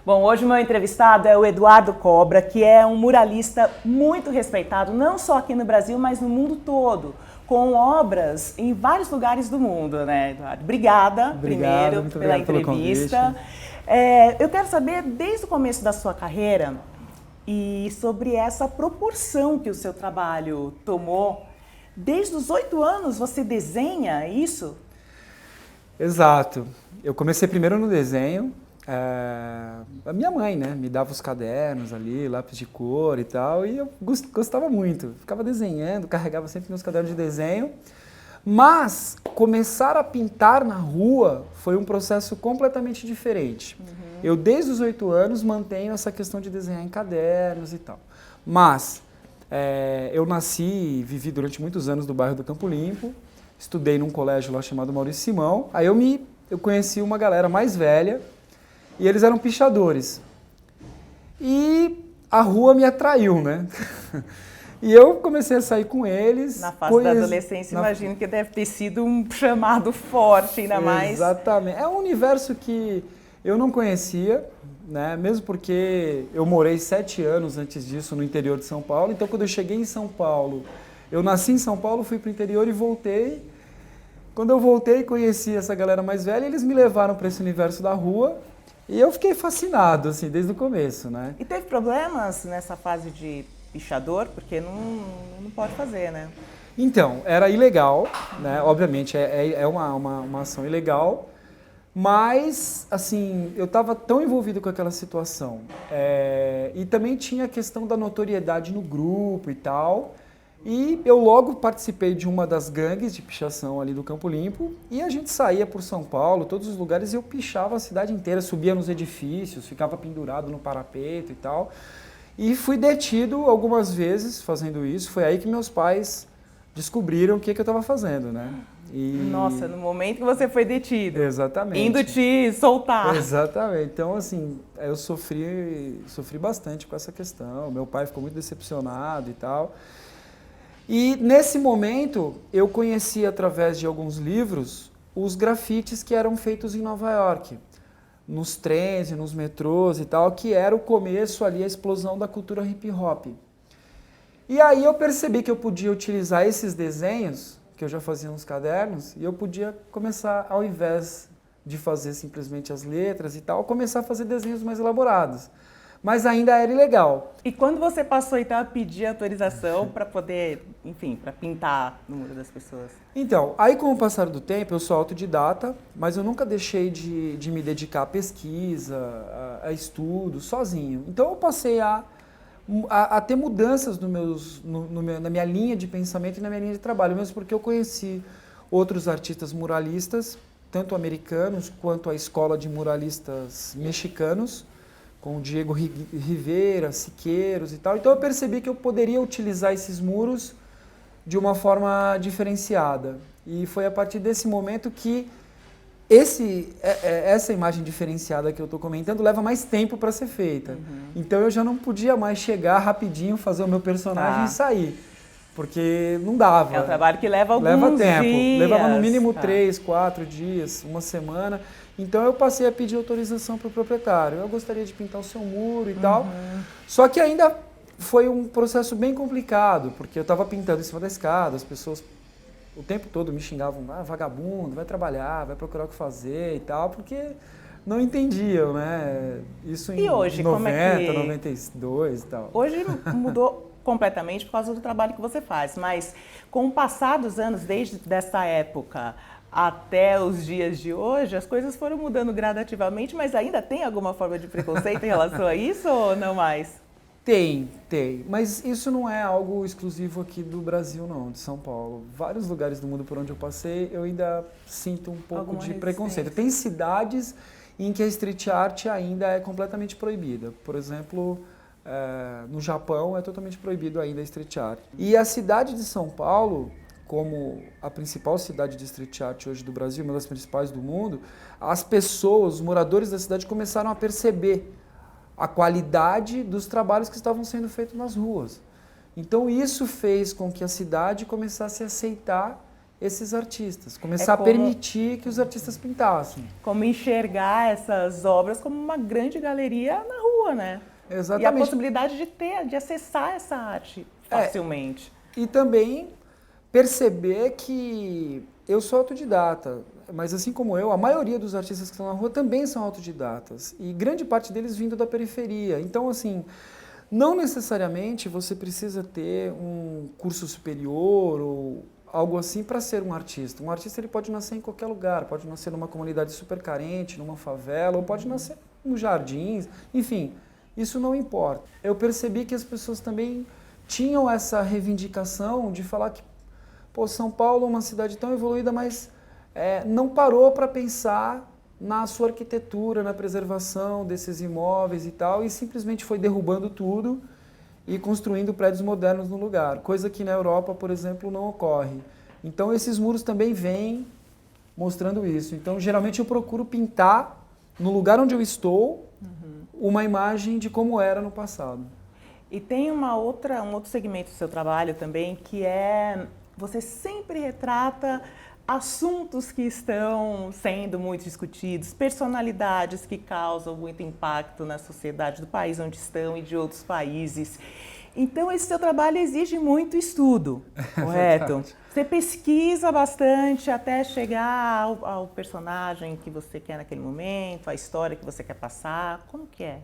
Bom, hoje o meu entrevistado é o Eduardo Cobra, que é um muralista muito respeitado, não só aqui no Brasil, mas no mundo todo, com obras em vários lugares do mundo, né, Eduardo? Obrigada, primeiro, pela entrevista. Eu quero saber, desde o começo da sua carreira, e sobre essa proporção que o seu trabalho tomou. Desde os 8 anos você desenha isso? Exato. Eu comecei primeiro no desenho. A minha mãe, né, me dava os cadernos ali, lápis de cor e tal, e eu gostava muito. Ficava desenhando, carregava sempre meus cadernos de desenho. Mas começar a pintar na rua foi um processo completamente diferente. Eu, desde os 8 anos, mantenho essa questão de desenhar em cadernos e tal. Mas eu nasci e vivi durante muitos anos no bairro do Campo Limpo, estudei num colégio lá chamado Maurício Simão. Aí eu conheci uma galera mais velha, e eles eram pichadores. E a rua me atraiu, né? E eu comecei a sair com eles. Na fase da adolescência, imagino que deve ter sido um chamado forte, ainda mais. Exatamente. É um universo que eu não conhecia, né? Mesmo porque eu morei 7 anos antes disso no interior de São Paulo. Então, quando eu cheguei em São Paulo, eu nasci em São Paulo, fui para o interior e voltei. Quando eu voltei, conheci essa galera mais velha, eles me levaram para esse universo da rua. E eu fiquei fascinado, assim, desde o começo, né? E teve problemas nessa fase de pichador? Porque não pode fazer, né? Então, era ilegal, né? Obviamente, é uma ação ilegal. Mas, assim, eu estava tão envolvido com aquela situação. E também tinha a questão da notoriedade no grupo e tal. E eu logo participei de uma das gangues de pichação ali do Campo Limpo, e a gente saía por São Paulo, todos os lugares, e eu pichava a cidade inteira, subia nos edifícios, ficava pendurado no parapeito e tal. E fui detido algumas vezes fazendo isso. Foi aí que meus pais descobriram o que eu estava fazendo, né? Nossa, no momento que você foi detido. Exatamente. Indo te soltar. Exatamente. Então, assim, eu sofri bastante com essa questão. Meu pai ficou muito decepcionado e tal. E nesse momento eu conheci, através de alguns livros, os grafites que eram feitos em Nova York, nos trens e nos metrôs e tal, que era o começo ali, a explosão da cultura hip hop. E aí eu percebi que eu podia utilizar esses desenhos, que eu já fazia nos cadernos, e eu podia começar, ao invés de fazer simplesmente as letras e tal, começar a fazer desenhos mais elaborados. Mas ainda era ilegal. E quando você passou então a pedir autorização para poder, enfim, para pintar no muro das pessoas? Então, aí com o passar do tempo, eu sou autodidata, mas eu nunca deixei de me dedicar à pesquisa, a estudo, sozinho. Então eu passei a ter mudanças na minha linha de pensamento e na minha linha de trabalho, mesmo porque eu conheci outros artistas muralistas, tanto americanos quanto a escola de muralistas mexicanos, com o Diego Rivera, Siqueiros e tal. Então eu percebi que eu poderia utilizar esses muros de uma forma diferenciada. E foi a partir desse momento que essa imagem diferenciada que eu estou comentando leva mais tempo para ser feita. Então eu já não podia mais chegar rapidinho, fazer o meu personagem e sair. Porque não dava. É um trabalho que leva alguns tempo. dias. Levava no mínimo 3, 4 dias, uma semana. Então eu passei a pedir autorização para o proprietário. Eu gostaria de pintar o seu muro e tal. Só que ainda foi um processo bem complicado, porque eu estava pintando em cima da escada, as pessoas o tempo todo me xingavam, vagabundo, vai trabalhar, vai procurar o que fazer e tal, porque não entendiam, né? Isso em hoje, 90, 92 e tal. Hoje mudou completamente por causa do trabalho que você faz, mas com o passar dos anos, desde dessa época até os dias de hoje, as coisas foram mudando gradativamente, mas ainda tem alguma forma de preconceito em relação a isso ou não mais? Tem. Mas isso não é algo exclusivo aqui do Brasil, não, de São Paulo. Vários lugares do mundo por onde eu passei, eu ainda sinto um pouco de preconceito. Tem cidades em que a street art ainda é completamente proibida. Por exemplo, no Japão é totalmente proibido ainda a street art. E a cidade de São Paulo, como a principal cidade de street art hoje do Brasil, uma das principais do mundo, as pessoas, os moradores da cidade começaram a perceber a qualidade dos trabalhos que estavam sendo feitos nas ruas. Então isso fez com que a cidade começasse a aceitar esses artistas, começar a permitir que os artistas pintassem. Como enxergar essas obras como uma grande galeria na rua, né? Exatamente. E a possibilidade de acessar essa arte facilmente. E também perceber que eu sou autodidata, mas assim como eu, a maioria dos artistas que estão na rua também são autodidatas. E grande parte deles vindo da periferia. Então, assim, não necessariamente você precisa ter um curso superior ou algo assim para ser um artista. Um artista ele pode nascer em qualquer lugar, pode nascer numa comunidade super carente, numa favela, ou pode nascer nos jardins, enfim, isso não importa. Eu percebi que as pessoas também tinham essa reivindicação de falar que, pô, São Paulo é uma cidade tão evoluída, mas não parou para pensar na sua arquitetura, na preservação desses imóveis e tal, e simplesmente foi derrubando tudo e construindo prédios modernos no lugar, coisa que na Europa, por exemplo, não ocorre. Então esses muros também vêm mostrando isso. Então geralmente eu procuro pintar no lugar onde eu estou uma imagem de como era no passado. E tem um outro segmento do seu trabalho também, que você sempre retrata assuntos que estão sendo muito discutidos, personalidades que causam muito impacto na sociedade do país onde estão e de outros países. Então, esse seu trabalho exige muito estudo, correto? Você pesquisa bastante até chegar ao personagem que você quer naquele momento, a história que você quer passar. Como que é?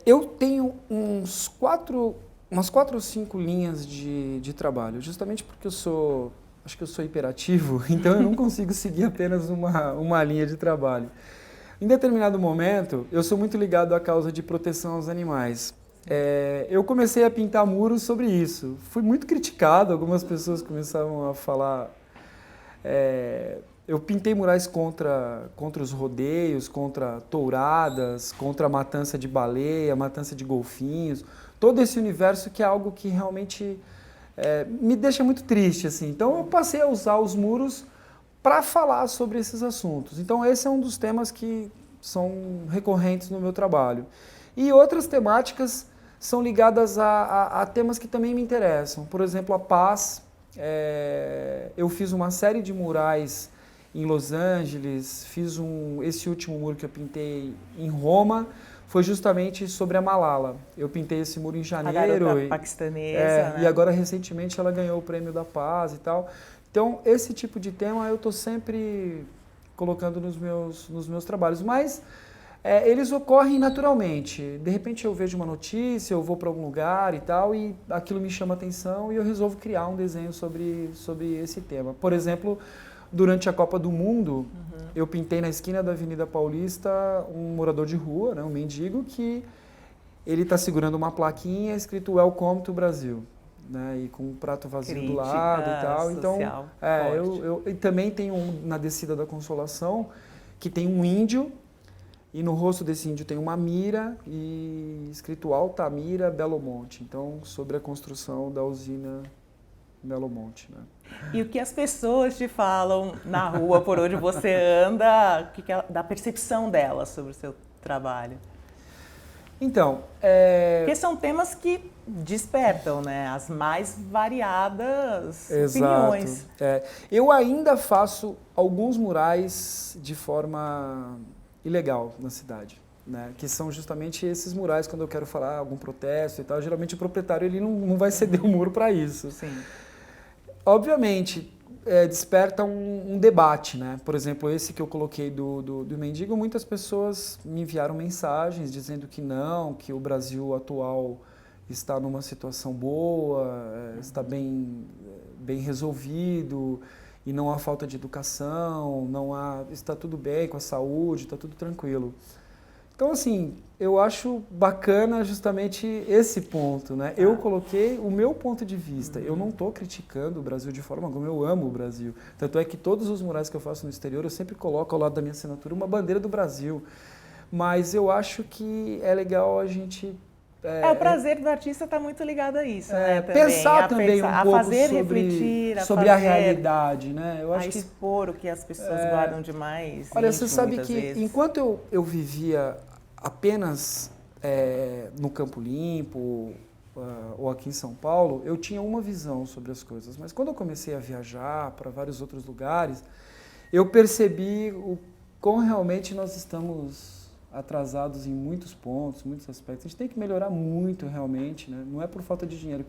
Eu tenho umas 4 ou 5 linhas de trabalho, justamente porque acho que eu sou hiperativo, então eu não consigo seguir apenas uma linha de trabalho. Em determinado momento, eu sou muito ligado à causa de proteção aos animais. Eu comecei a pintar muros sobre isso. Fui muito criticado, algumas pessoas começaram a falar... Eu pintei murais contra os rodeios, contra touradas, contra a matança de baleia, matança de golfinhos. Todo esse universo que é algo que realmente me deixa muito triste, assim. Então eu passei a usar os muros para falar sobre esses assuntos. Então esse é um dos temas que são recorrentes no meu trabalho. E outras temáticas são ligadas a temas que também me interessam. Por exemplo, a paz. Eu fiz uma série de murais em Los Angeles, esse último muro que eu pintei em Roma, foi justamente sobre a Malala. Eu pintei esse muro em janeiro. A garota paquistanesa, né? E agora, recentemente, ela ganhou o Prêmio da Paz e tal. Então, esse tipo de tema eu estou sempre colocando nos meus trabalhos. Mas eles ocorrem naturalmente. De repente, eu vejo uma notícia, eu vou para algum lugar e tal, e aquilo me chama atenção e eu resolvo criar um desenho sobre esse tema. Por exemplo, durante a Copa do Mundo, eu pintei na esquina da Avenida Paulista um morador de rua, né, um mendigo, que ele está segurando uma plaquinha escrito Welcome to Brasil, né, e com um prato vazio do lado e tal. Então, eu também tenho na descida da Consolação, que tem um índio, e no rosto desse índio tem uma mira e escrito Altamira Belo Monte. Então, sobre a construção da usina Belo Monte, né? E o que as pessoas te falam na rua por onde você anda, da percepção delas sobre o seu trabalho? Então, porque são temas que despertam, né, as mais variadas opiniões. Eu ainda faço alguns murais de forma ilegal na cidade, né, que são justamente esses murais quando eu quero falar algum protesto e tal. Geralmente o proprietário ele não vai ceder o muro para isso. Sim. Obviamente, desperta um debate, né? Por exemplo, esse que eu coloquei do mendigo, muitas pessoas me enviaram mensagens dizendo que não, que o Brasil atual está numa situação boa, está bem resolvido e não há falta de educação, está tudo bem com a saúde, está tudo tranquilo. Então, assim, eu acho bacana justamente esse ponto, né? Eu coloquei o meu ponto de vista. Eu não estou criticando o Brasil de forma alguma, eu amo o Brasil. Tanto é que todos os murais que eu faço no exterior, eu sempre coloco ao lado da minha assinatura uma bandeira do Brasil. Mas eu acho que é legal a gente... o prazer do artista está muito ligado a isso, né? Pensar também um pouco sobre a realidade, né? Eu acho expor o que as pessoas guardam de mais. Olha, você sabe que vezes. Enquanto eu vivia apenas no Campo Limpo, ou aqui em São Paulo, eu tinha uma visão sobre as coisas. Mas quando eu comecei a viajar para vários outros lugares, eu percebi o quão realmente nós estamos atrasados em muitos pontos, muitos aspectos. A gente tem que melhorar muito realmente, né? Não é por falta de dinheiro.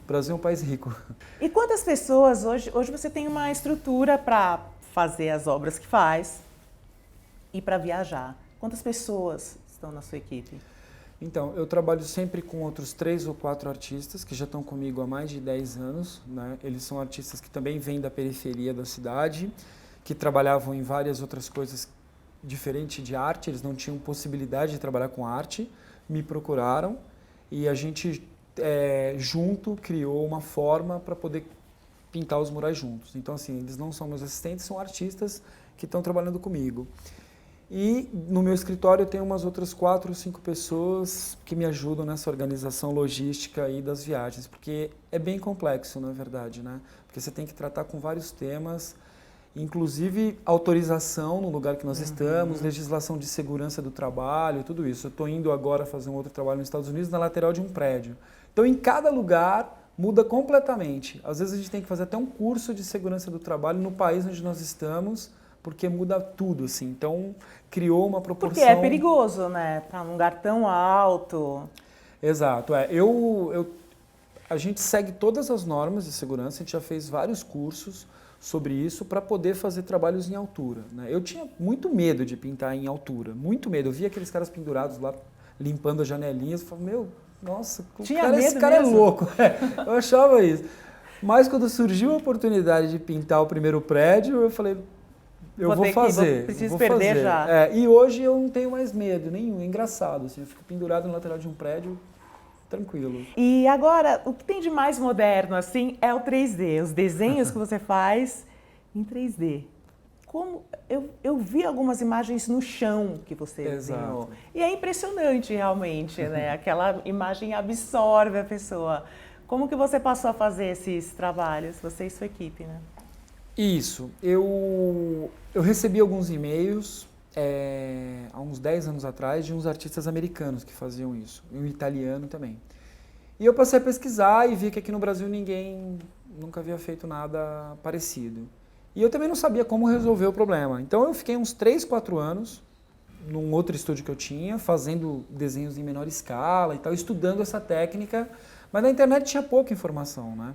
O Brasil é um país rico. E quantas pessoas, hoje você tem uma estrutura para fazer as obras que faz e para viajar? Quantas pessoas estão na sua equipe? Então, eu trabalho sempre com outros 3 ou 4 artistas que já estão comigo há mais de 10 anos, né? Eles são artistas que também vêm da periferia da cidade, que trabalhavam em várias outras coisas diferentes de arte, eles não tinham possibilidade de trabalhar com arte, me procuraram e a gente junto criou uma forma para poder pintar os murais juntos. Então, assim, eles não são meus assistentes, são artistas que estão trabalhando comigo. E no meu escritório eu tenho umas outras 4 ou 5 pessoas que me ajudam nessa organização logística aí das viagens, porque é bem complexo, na verdade, né? Porque você tem que tratar com vários temas, inclusive autorização no lugar que nós estamos, legislação de segurança do trabalho, tudo isso. Eu estou indo agora fazer um outro trabalho nos Estados Unidos, na lateral de um prédio. Então, em cada lugar muda completamente. Às vezes a gente tem que fazer até um curso de segurança do trabalho no país onde nós estamos, porque muda tudo, assim. Então, criou uma proporção... Porque é perigoso, né? Tá num lugar tão alto. Exato. A gente segue todas as normas de segurança, a gente já fez vários cursos sobre isso para poder fazer trabalhos em altura, né? Eu tinha muito medo de pintar em altura, muito medo. Eu via aqueles caras pendurados lá, limpando as janelinhas, eu falava, meu, nossa, esse cara mesmo? é louco. Eu achava isso. Mas quando surgiu a oportunidade de pintar o primeiro prédio, eu falei... Eu vou fazer. Preciso perder já. E hoje eu não tenho mais medo nenhum. É engraçado, assim, eu fico pendurado no lateral de um prédio, tranquilo. E agora, o que tem de mais moderno, assim, é o 3D. Os desenhos que você faz em 3D. Eu vi algumas imagens no chão que você desenhou. E é impressionante, realmente, né? Aquela imagem absorve a pessoa. Como que você passou a fazer esses trabalhos, você e sua equipe, né? Isso. Eu recebi alguns e-mails há uns 10 anos atrás de uns artistas americanos que faziam isso, e um italiano também. E eu passei a pesquisar e vi que aqui no Brasil ninguém nunca havia feito nada parecido. E eu também não sabia como resolver o problema. Então eu fiquei uns 3, 4 anos num outro estúdio que eu tinha, fazendo desenhos em menor escala e tal, estudando essa técnica, mas na internet tinha pouca informação, né?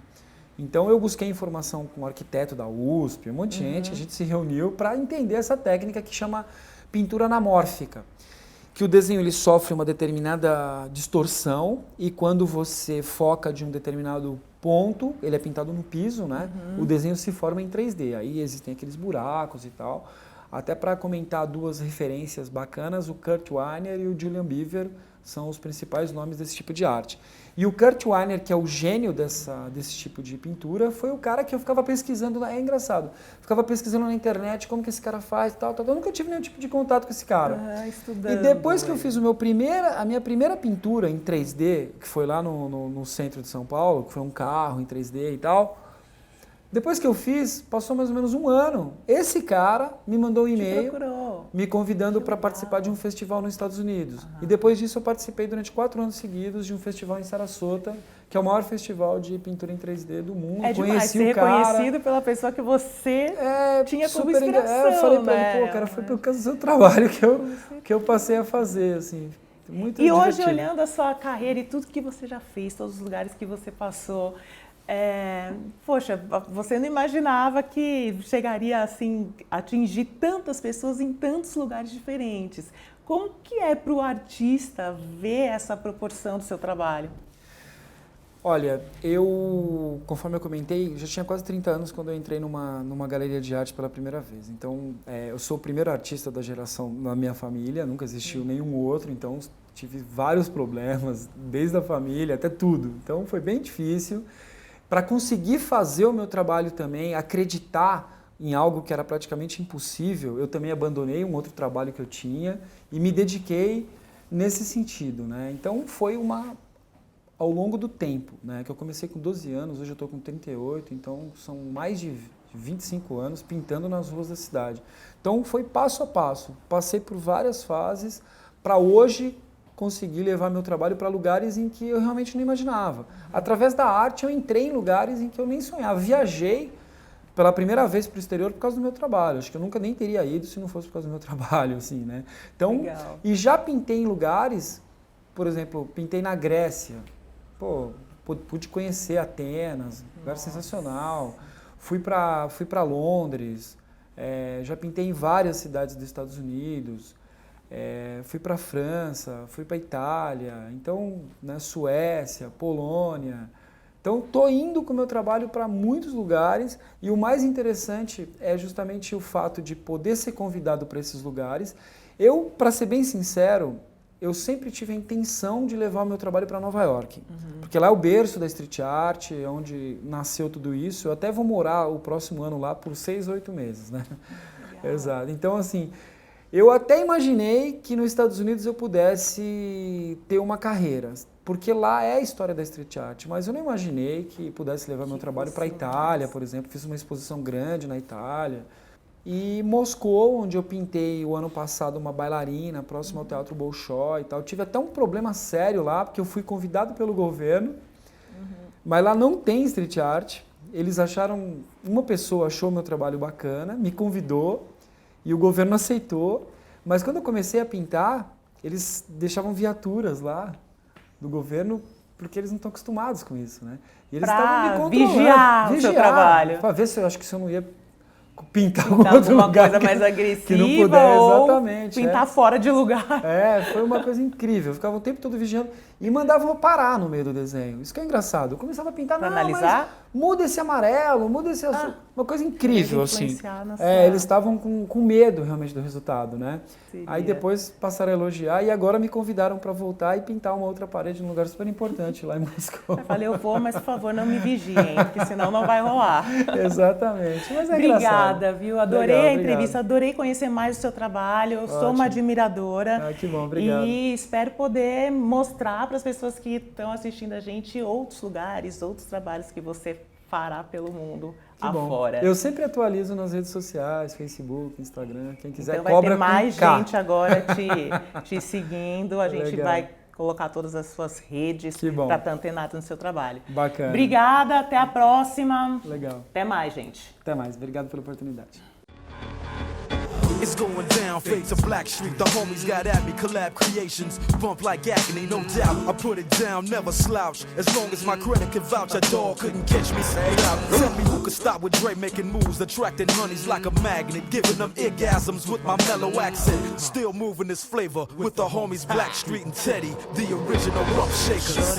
Então eu busquei informação com o arquiteto da USP, um monte de gente, a gente se reuniu para entender essa técnica que chama pintura anamórfica, que o desenho ele sofre uma determinada distorção e quando você foca de um determinado ponto, ele é pintado no piso, né? O desenho se forma em 3D, aí existem aqueles buracos e tal. Até para comentar 2 referências bacanas, o Kurt Weiner e o Julian Beever são os principais nomes desse tipo de arte. E o Kurt Weiner, que é o gênio desse tipo de pintura, foi o cara que eu ficava pesquisando, é engraçado, ficava pesquisando na internet como que esse cara faz, tal. Eu nunca tive nenhum tipo de contato com esse cara. Estudando, e depois que eu fiz a minha primeira pintura em 3D, que foi lá no centro de São Paulo, que foi um carro em 3D e tal, depois que eu fiz, passou mais ou menos um ano. Esse cara me mandou um e-mail me convidando para participar de um festival nos Estados Unidos. E depois disso eu participei durante 4 anos seguidos de um festival em Sarasota, que é o maior festival de pintura em 3D do mundo. É demais ser reconhecido pela pessoa que você tinha como inspiração, eu falei para ele, pô, cara, foi por causa do seu trabalho que eu passei a fazer, assim. Muito divertido. Hoje, olhando a sua carreira e tudo que você já fez, todos os lugares que você passou, poxa, você não imaginava que chegaria assim, a atingir tantas pessoas em tantos lugares diferentes. Como que é para o artista ver essa proporção do seu trabalho? Olha, conforme eu comentei, já tinha quase 30 anos quando eu entrei numa galeria de arte pela primeira vez. Então, eu sou o primeiro artista da geração na minha família, nunca existiu nenhum outro, então tive vários problemas, desde a família até tudo. Então, foi bem difícil. Para conseguir fazer o meu trabalho também, acreditar em algo que era praticamente impossível, eu também abandonei um outro trabalho que eu tinha e me dediquei nesse sentido, né? Então foi ao longo do tempo, né? Que eu comecei com 12 anos, hoje eu estou com 38, então são mais de 25 anos pintando nas ruas da cidade. Então foi passo a passo, passei por várias fases para hoje conseguir levar meu trabalho para lugares em que eu realmente não imaginava. Através da arte, eu entrei em lugares em que eu nem sonhava. Viajei pela primeira vez para o exterior por causa do meu trabalho. Acho que eu nunca nem teria ido se não fosse por causa do meu trabalho, assim, né? Então, Legal. e já pintei em lugares, por exemplo, pintei na Grécia. Pô, pude conhecer Atenas, lugar sensacional. Fui para Londres, já pintei em várias cidades dos Estados Unidos. Fui para a França, fui para a Itália, então, né, Suécia, Polônia. Então, estou indo com o meu trabalho para muitos lugares e o mais interessante é justamente o fato de poder ser convidado para esses lugares. Eu, para ser bem sincero, eu sempre tive a intenção de levar o meu trabalho para Nova York, porque lá é o berço da street art, é onde nasceu tudo isso. Eu até vou morar o próximo ano lá por 6 ou 8 meses, né? Exato. Então, assim, eu até imaginei que nos Estados Unidos eu pudesse ter uma carreira, porque lá é a história da street art, mas eu não imaginei que pudesse levar meu trabalho para a Itália, por exemplo. Fiz uma exposição grande na Itália. E Moscou, onde eu pintei o ano passado uma bailarina próximo ao Teatro Bolshoi e tal. Tive até um problema sério lá, porque eu fui convidado pelo governo, mas lá não tem street art. Eles acharam, uma pessoa achou meu trabalho bacana, me convidou e o governo aceitou. Mas quando eu comecei a pintar, eles deixavam viaturas lá do governo, porque eles não estão acostumados com isso, né? E eles estavam me controlando. Vigiar o seu trabalho. Para ver se eu acho que se eu não ia pintar alguma lugar coisa mais agressiva que não puder, ou exatamente, pintar fora de lugar. Foi uma coisa incrível. Eu ficava o tempo todo vigiando e mandavam eu parar no meio do desenho. Isso que é engraçado. Eu começava a pintar, pra não, analisar? mas muda esse amarelo, muda esse azul. Uma coisa incrível, assim. Eles estavam com medo realmente do resultado, né? Aí depois passaram a elogiar e agora me convidaram para voltar e pintar uma outra parede num lugar super importante lá em Moscou. Eu falei, eu vou, mas por favor não me vigiem, porque senão não vai rolar. Exatamente. Mas é Obrigada, viu? Adorei legal, a entrevista, adorei conhecer mais o seu trabalho. Eu sou uma admiradora. Que bom, obrigado. E espero poder mostrar para as pessoas que estão assistindo a gente outros lugares, outros trabalhos que você fará pelo mundo afora. Eu sempre atualizo nas redes sociais, Facebook, Instagram, quem quiser. Então vai Cobra ter mais com K. gente agora te seguindo. A gente vai colocar todas as suas redes para estar antenado no seu trabalho. Bacana. Obrigada, até a próxima. Legal. Até mais, gente. Até mais, obrigado pela oportunidade. It's going down, fade to Blackstreet. The homies got at me, collab creations. Bump like agony, no doubt. I put it down, never slouch. As long as my credit can vouch, a dog couldn't catch me. Say out. Tell me who could stop with Dre making moves, attracting honeys like a magnet, giving them orgasms with my mellow accent. Still moving this flavor with the homies Blackstreet and Teddy, the original rough shakers.